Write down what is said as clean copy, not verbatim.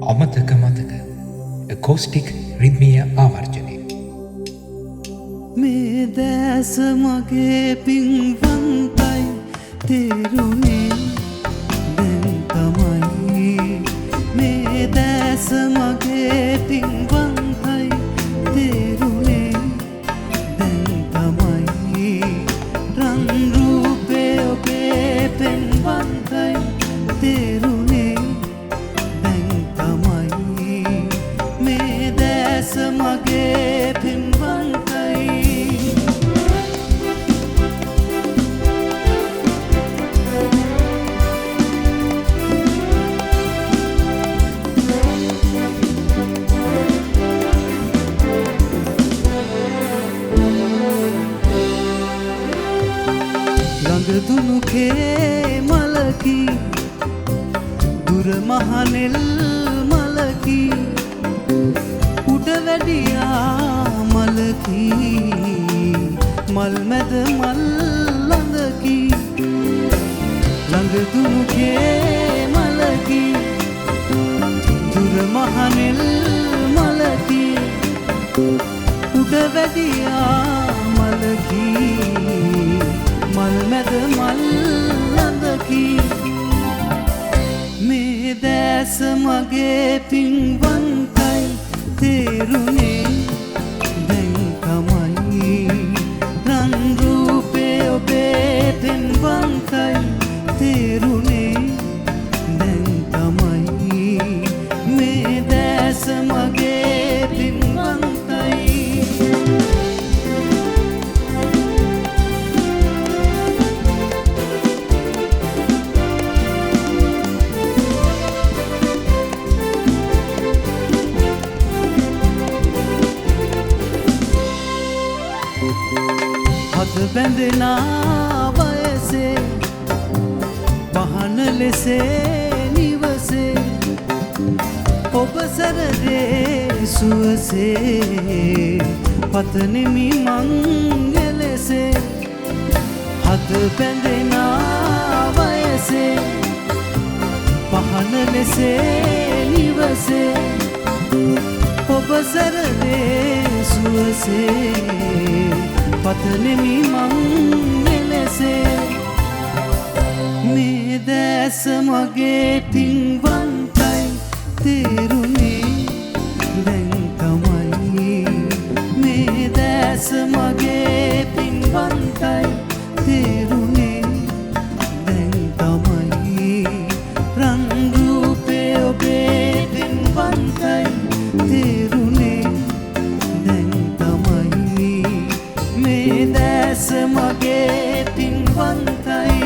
අමතක මතක කෝස්ටික් රිද්මීය ආවර්ජනය. මේ දැස මගේ පින්වන්තයි තේරුනේ දැන් තමයි. මේ දැස මගේ පින්වන්තයි තේරුනේ දැන් තමයි. රන් රූපේ ඔබේ පෙන්වන්තයි තේරුනේ දැන් තමයි. මේ දැස මගේ පින්වන්තයි. ළඟදුණු කේ මලකි දුර මහනෙල් මලකි උඩ වැඩියා මලකි මල් මැද මල් ළඟකි. ළඟදුණු කේ මලකි දුර මහනෙල් මලකි උඩ වැඩියා මලකි මල් මැද මල් ළඟකි. මේ දැස මගේ පින්වන්තයි තේරුනේ දැන් තමයි. රන් රූපේ ඔබේ පෙන්වන්තයි තේරුනේ දැන් තමයි. මේ දැස මගේ පින්වන්තයි. හද බැඳෙනා වයසේ පහන ලෙසේ නිවසේ ඔබ සැරදේ සුවසේ පතනෙමි මං එලෙසේ. හද බැඳෙනා වයසේ පහන ලෙසේ නිවසේ ඔබ සැරදේ සුවසේ පතනෙමි මං එලෙසේ. මේ දැස මගේ පින්වන්තයි තේරුනේ දැන් තමයි. මේ දැස මගේ පින්වන්තයි තේරුනේ දැන් තමයි. රන් රූපේ ඔබේ පින්වන්තයි තේරුනේ දැන් තමයි. මේ දැස මගේ පින්වන්තයි.